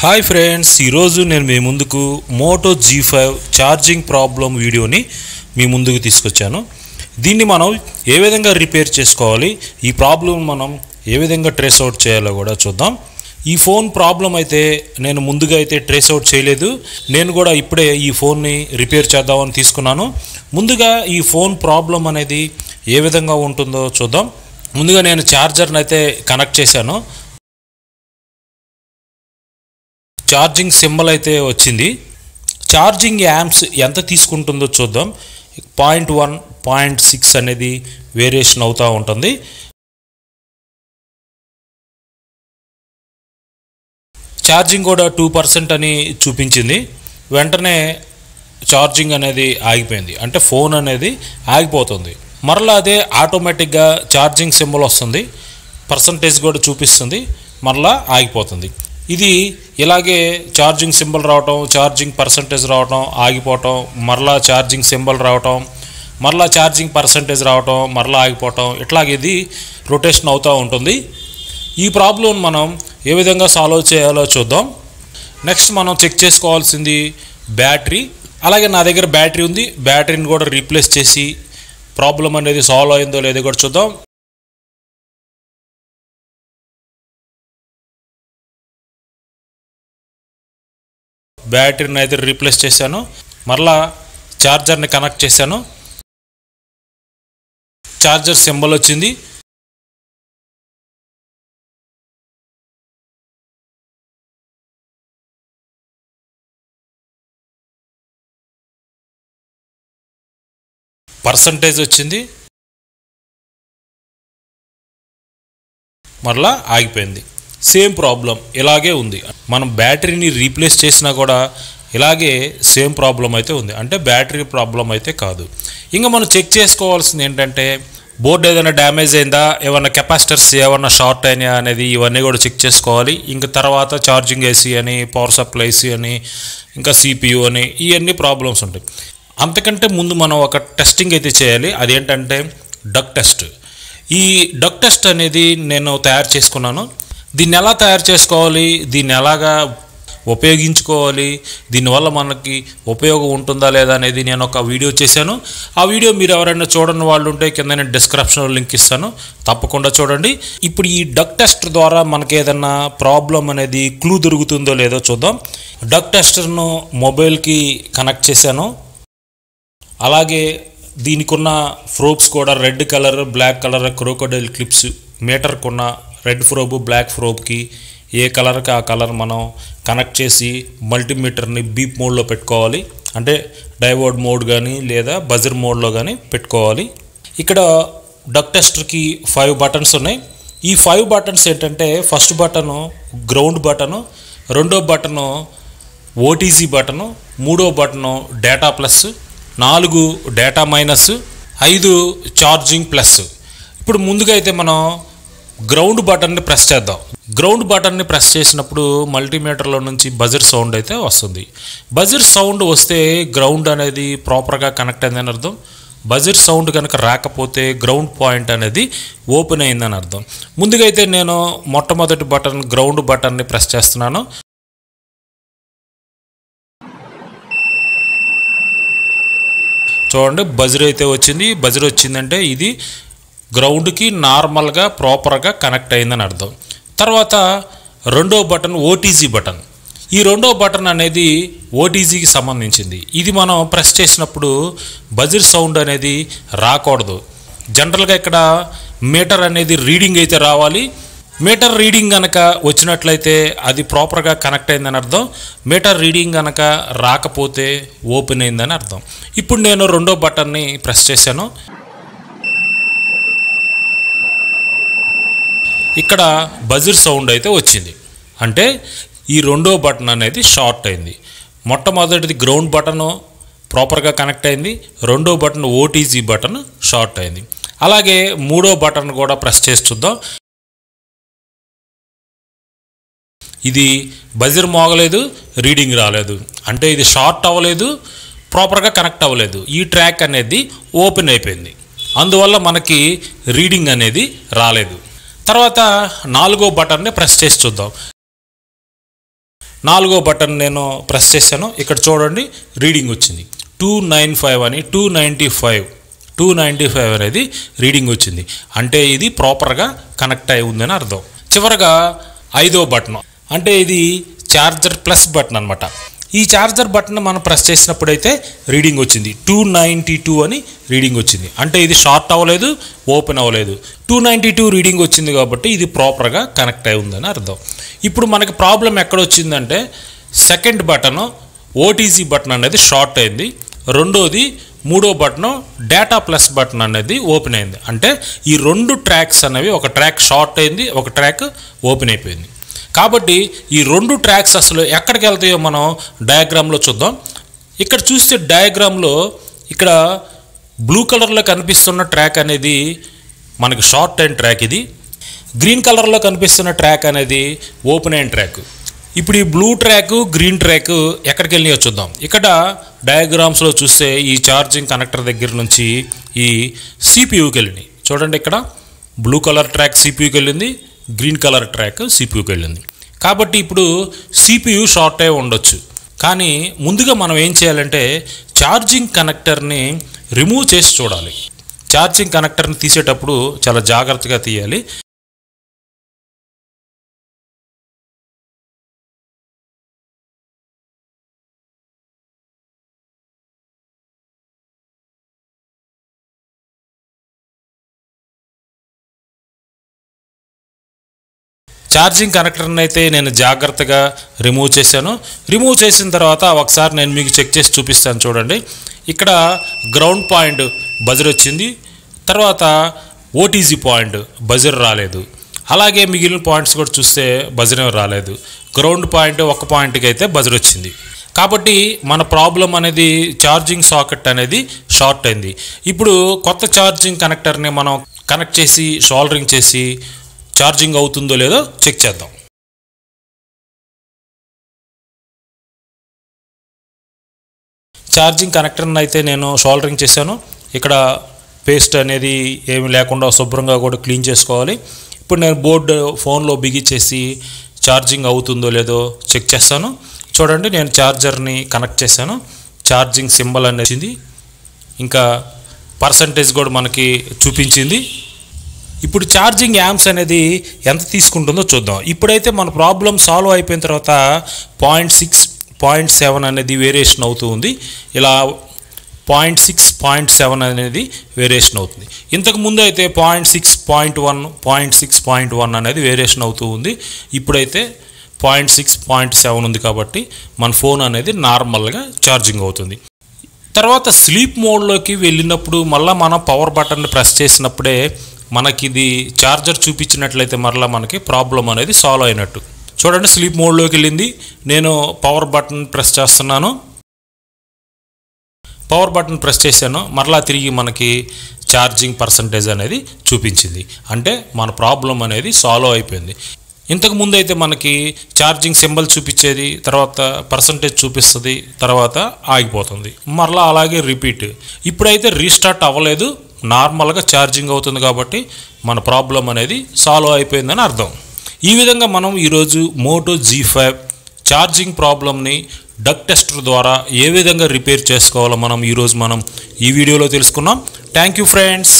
Hi friends, ఈరోజు నేను మీ ముందుకు మోటో G5 ఛార్జింగ్ ప్రాబ్లం వీడియోని మీ ముందుకు తీసుకొచ్చాను. దీన్ని మనం ఏ విధంగా రిపేర్ చేసుకోవాలి, ఈ ప్రాబ్లం మనం ఏ విధంగా ట్రేస్ అవుట్ చేయాలో కూడా చూద్దాం. ఈ ఫోన్ ప్రాబ్లం అయితే నేను ముందుగా అయితే ట్రేస్ అవుట్ చేయలేదు. నేను కూడా ఇప్పుడే ఈ ఫోన్ని రిపేర్ చేద్దామని తీసుకున్నాను. ముందుగా ఈ ఫోన్ ప్రాబ్లం అనేది ఏ విధంగా ఉంటుందో చూద్దాం. ముందుగా నేను ఛార్జర్ని అయితే కనెక్ట్ చేశాను. ఛార్జింగ్ సింబల్ అయితే వచ్చింది. ఛార్జింగ్ యాంప్స్ ఎంత తీసుకుంటుందో చూద్దాం. 0.1, 0.6 అనేది వేరియేషన్ అవుతూ ఉంటుంది. ఛార్జింగ్ కూడా 2% అని చూపించింది. వెంటనే ఛార్జింగ్ అనేది ఆగిపోయింది, అంటే ఫోన్ అనేది ఆగిపోతుంది. మరలా అదే ఆటోమేటిక్గా ఛార్జింగ్ సింబల్ వస్తుంది, పర్సంటేజ్ కూడా చూపిస్తుంది, మరలా ఆగిపోతుంది. ఇది ఇలాగే ఛార్జింగ్ సింబల్ రావటం, ఛార్జింగ్ పర్సంటేజ్ రావటం, ఆగిపోవటం, మరలా ఛార్జింగ్ సింబల్ రావటం, మరలా ఛార్జింగ్ పర్సంటేజ్ రావటం, మరలా ఆగిపోవటం, ఇట్లాగే ఇది రొటేషన్ అవుతూ ఉంటుంది. ఈ ప్రాబ్లం మనం ఏ విధంగా సాల్వ్ చేయాలో చూద్దాం. నెక్స్ట్ మనం చెక్ చేసుకోవాల్సింది బ్యాటరీ. అలాగే నా దగ్గర బ్యాటరీ ఉంది, బ్యాటరీని కూడా రీప్లేస్ చేసి ప్రాబ్లం అనేది సాల్వ్ అయిందో లేదో కూడా చూద్దాం. బ్యాటరీని అయితే రీప్లేస్ చేశాను, మరలా ఛార్జర్ని కనెక్ట్ చేశాను. ఛార్జర్ సింబల్ వచ్చింది. పర్సంటేజ్ వచ్చింది, మరలా ఆగిపోయింది. సేమ్ ప్రాబ్లం ఇలాగే ఉంది. మనం బ్యాటరీని రీప్లేస్ చేసినా కూడా ఇలాగే సేమ్ ప్రాబ్లం అయితే ఉంది, అంటే బ్యాటరీ ప్రాబ్లం అయితే కాదు. ఇంకా మనం చెక్ చేసుకోవాల్సింది ఏంటంటే బోర్డు ఏదైనా డ్యామేజ్ అయిందా, ఏమన్నా కెపాసిటర్స్ ఏమన్నా షార్ట్ అయినా అనేది ఇవన్నీ కూడా చెక్ చేసుకోవాలి. ఇంకా తర్వాత ఛార్జింగ్ ఏసీ అని, పవర్ సప్లై ఏసీ అని, ఇంకా CPU అని, ఇవన్నీ ప్రాబ్లమ్స్ ఉంటాయి. అంతకంటే ముందు మనం ఒక టెస్టింగ్ అయితే చేయాలి. అదేంటంటే డక్ టెస్ట్. ఈ డక్ టెస్ట్ అనేది నేను తయారు చేసుకున్నాను. దీన్ని ఎలా తయారు చేసుకోవాలి, దీన్ని ఎలాగా ఉపయోగించుకోవాలి, దీనివల్ల మనకి ఉపయోగం ఉంటుందా లేదా అనేది నేను ఒక వీడియో చేశాను. ఆ వీడియో మీరు ఎవరైనా చూడని వాళ్ళు ఉంటే కింద నేను డిస్క్రిప్షన్లో లింక్ ఇస్తాను, తప్పకుండా చూడండి. ఇప్పుడు ఈ డక్ టెస్ట్ ద్వారా మనకి ఏదన్నా ప్రాబ్లం అనేది క్లూ దొరుకుతుందో లేదో చూద్దాం. డక్ టెస్టర్ను మొబైల్కి కనెక్ట్ చేశాను. అలాగే దీనికి ఉన్న ఫ్రోబ్స్ కూడా red colour, black colour crocodile clips, మీటర్కున్న రెడ్ ఫ్రోబ్, బ్లాక్ ఫ్రోబ్కి ఏ కలర్కి ఆ కలర్ మనం కనెక్ట్ చేసి మల్టీమీటర్ని బీప్ మోడ్లో పెట్టుకోవాలి. అంటే డైవర్డ్ మోడ్ కానీ లేదా బజర్ మోడ్లో కానీ పెట్టుకోవాలి. ఇక్కడ డక్ టెస్టర్కి 5 బటన్స్ ఉన్నాయి. ఈ 5 బటన్స్ ఏంటంటే ఫస్ట్ బటను గ్రౌండ్ బటను, రెండో బటను OTG బటను, మూడో button data plus, 4 data minus, 5 charging plus. ఇప్పుడు ముందుగా అయితే మనం గ్రౌండ్ బటన్ని ప్రెస్ చేద్దాం. గ్రౌండ్ బటన్ని ప్రెస్ చేసినప్పుడు మల్టీమీటర్లో నుంచి బజర్ సౌండ్ అయితే వస్తుంది. బజర్ సౌండ్ వస్తే గ్రౌండ్ అనేది ప్రాపర్గా కనెక్ట్ అయిందని అర్థం. బజర్ సౌండ్ కనుక రాకపోతే గ్రౌండ్ పాయింట్ అనేది ఓపెన్ అయిందని అర్థం. ముందుగా అయితే నేను మొట్టమొదటి బటన్ గ్రౌండ్ బటన్ని ప్రెస్ చేస్తున్నాను. చూడండి, బజర్ అయితే వచ్చింది. బజర్ వచ్చిందంటే ఇది గ్రౌండ్కి నార్మల్గా ప్రాపర్గా కనెక్ట్ అయిందని అర్థం. తర్వాత రెండో బటన్ OTG బటన్. ఈ రెండో బటన్ అనేది OTGకి సంబంధించింది. ఇది మనం ప్రెస్ చేసినప్పుడు బజర్ సౌండ్ అనేది రాకూడదు. జనరల్గా ఇక్కడ మీటర్ అనేది రీడింగ్ అయితే రావాలి. మీటర్ రీడింగ్ కనుక వచ్చినట్లయితే అది ప్రాపర్గా కనెక్ట్ అయిందని అర్థం. మీటర్ రీడింగ్ కనుక రాకపోతే ఓపెన్ అయిందని అర్థం. ఇప్పుడు నేను రెండో బటన్ని ప్రెస్ చేశాను. ఇక్కడ బజర్ సౌండ్ అయితే వచ్చింది, అంటే ఈ రెండో బటన్ అనేది షార్ట్ అయింది. మొట్టమొదటిది గ్రౌండ్ బటను ప్రాపర్గా కనెక్ట్ అయింది, రెండో బటన్ OTG బటన్ షార్ట్ అయింది. అలాగే మూడో బటన్ కూడా ప్రెస్ చేసి చూద్దాం. ఇది బజర్ మోగలేదు, రీడింగ్ రాలేదు, అంటే ఇది షార్ట్ అవ్వలేదు, ప్రాపర్గా కనెక్ట్ అవ్వలేదు. ఈ ట్రాక్ అనేది ఓపెన్ అయిపోయింది, అందువల్ల మనకి రీడింగ్ అనేది రాలేదు. తర్వాత 4వ బటన్ని ప్రెస్ చేసి చూద్దాం. నాలుగో బటన్ నేను ప్రెస్ చేశాను. ఇక్కడ చూడండి రీడింగ్ వచ్చింది 295 అని 295 అనేది రీడింగ్ వచ్చింది. అంటే ఇది ప్రాపర్గా కనెక్ట్ అయి ఉందని అర్థం. చివరగా ఐదో బటన్ అంటే ఇది ఛార్జర్ ప్లస్ బటన్ అనమాట. ఈ ఛార్జర్ బటన్ మనం ప్రెస్ చేసినప్పుడైతే రీడింగ్ వచ్చింది 292 అని రీడింగ్ వచ్చింది. అంటే ఇది షార్ట్ అవ్వలేదు, ఓపెన్ అవ్వలేదు. 292 రీడింగ్ వచ్చింది కాబట్టి ఇది ప్రాపర్గా కనెక్ట్ అయి ఉందని అర్థం. ఇప్పుడు మనకి ప్రాబ్లం ఎక్కడ వచ్చిందంటే సెకండ్ బటన్ ఓటీజీ బటన్ అనేది షార్ట్ అయింది. రెండోది మూడో బటన్ డేటా ప్లస్ బటన్ అనేది ఓపెన్ అయింది. అంటే ఈ రెండు ట్రాక్స్ అనేవి ఒక ట్రాక్ షార్ట్ అయింది, ఒక ట్రాక్ ఓపెన్ అయిపోయింది. కాబట్టి ఈ రెండు ట్రాక్స్ అసలు ఎక్కడికి వెళ్తాయో మనం డయాగ్రామ్లో చూద్దాం. ఇక్కడ చూస్తే డయాగ్రామ్లో ఇక్కడ బ్లూ కలర్లో కనిపిస్తున్న ట్రాక్ అనేది మనకి షార్ట్ అయిన ట్రాక్, ఇది గ్రీన్ కలర్లో కనిపిస్తున్న ట్రాక్ అనేది ఓపెన్ అయిన ట్రాక్. ఇప్పుడు ఈ బ్లూ ట్రాక్ గ్రీన్ ట్రాక్ ఎక్కడికి వెళ్ళినాయో చూద్దాం. ఇక్కడ డయాగ్రామ్స్లో చూస్తే ఈ ఛార్జింగ్ కనెక్టర్ దగ్గర నుంచి ఈ సిపియూకి వెళ్ళినాయి. చూడండి ఇక్కడ బ్లూ కలర్ ట్రాక్ సిపియూకి వెళ్ళింది, గ్రీన్ కలర్ ట్రాక్ సిపియూకి వెళ్ళింది. కాబట్టి ఇప్పుడు సిపియు షార్ట్ అయి ఉండొచ్చు. కానీ ముందుగా మనం ఏం చేయాలంటే ఛార్జింగ్ కనెక్టర్ని రిమూవ్ చేసి చూడాలి. ఛార్జింగ్ కనెక్టర్ని తీసేటప్పుడు చాలా జాగ్రత్తగా తీయాలి. ఛార్జింగ్ కనెక్టర్ని అయితే నేను జాగ్రత్తగా రిమూవ్ చేశాను. రిమూవ్ చేసిన తర్వాత ఒకసారి నేను మీకు చెక్ చేసి చూపిస్తాను. చూడండి ఇక్కడ గ్రౌండ్ పాయింట్ బజర్ వచ్చింది, తర్వాత ఓటీజీ పాయింట్ బజర్ రాలేదు. అలాగే మిగిలిన పాయింట్స్ కూడా చూస్తే బజర్ రాలేదు. గ్రౌండ్ పాయింట్ ఒక పాయింట్కి అయితే బజర్ వచ్చింది. కాబట్టి మన ప్రాబ్లం అనేది ఛార్జింగ్ సాకెట్ అనేది షార్ట్ అయింది. ఇప్పుడు కొత్త ఛార్జింగ్ కనెక్టర్ని మనం కనెక్ట్ చేసి సోల్డరింగ్ చేసి ఛార్జింగ్ అవుతుందో లేదో చెక్ చేద్దాం. ఛార్జింగ్ కనెక్టర్ని అయితే నేను సోల్డరింగ్ చేశాను. ఇక్కడ పేస్ట్ అనేది ఏమి లేకుండా శుభ్రంగా కూడా క్లీన్ చేసుకోవాలి. ఇప్పుడు నేను బోర్డు ఫోన్లో బిగించేసి ఛార్జింగ్ అవుతుందో లేదో చెక్ చేస్తాను. చూడండి నేను ఛార్జర్ని కనెక్ట్ చేశాను. ఛార్జింగ్ సింబల్ అనేది వచ్చింది, ఇంకా పర్సంటేజ్ కూడా మనకి చూపించింది. ఇప్పుడు ఛార్జింగ్ యాంప్స్ అనేది ఎంత తీసుకుంటుందో చూద్దాం. ఇప్పుడైతే మన ప్రాబ్లం సాల్వ్ అయిపోయిన తర్వాత 0.6, 0.7 అనేది వేరియేషన్ అవుతూ ఉంది. ఇలా 0.6, 0.7 అనేది వేరియేషన్ అవుతుంది. ఇంతకు ముందు అయితే 0.6, 0.1, 0.6, 0.1 అనేది వేరియేషన్ అవుతూ ఉంది. ఇప్పుడైతే 0.6, 0.7 ఉంది కాబట్టి మన ఫోన్ అనేది నార్మల్గా ఛార్జింగ్ అవుతుంది. తర్వాత స్లీప్ మోడ్లోకి వెళ్ళినప్పుడు మళ్ళీ మనం పవర్ బటన్ని ప్రెస్ చేసినప్పుడే మనకి ఇది ఛార్జర్ చూపించినట్లయితే మరలా మనకి ప్రాబ్లం అనేది సాల్వ్ అయినట్టు. చూడండి స్లీప్ మోడ్లోకి వెళ్ళింది. నేను పవర్ బటన్ ప్రెస్ చేస్తున్నాను. పవర్ బటన్ ప్రెస్ చేశాను, మరలా తిరిగి మనకి ఛార్జింగ్ పర్సంటేజ్ అనేది చూపించింది. అంటే మన ప్రాబ్లం అనేది సాల్వ్ అయిపోయింది. ఇంతకు ముందు అయితే మనకి ఛార్జింగ్ సింబల్ చూపించేది, తర్వాత పర్సంటేజ్ చూపిస్తుంది, తర్వాత ఆగిపోతుంది, మరలా అలాగే రిపీట్. ఇప్పుడైతే రీస్టార్ట్ అవ్వలేదు, నార్మల్గా ఛార్జింగ్ అవుతుంది కాబట్టి మన ప్రాబ్లం అనేది సాల్వ్ అయిపోయిందని అర్థం. ఈ విధంగా మనం ఈరోజు మోటో G5 ఛార్జింగ్ ప్రాబ్లమ్ని డక్ టెస్టర్ ద్వారా ఏ విధంగా రిపేర్ చేసుకోవాలో మనం ఈరోజు ఈ వీడియోలో తెలుసుకున్నాం. Thank you friends.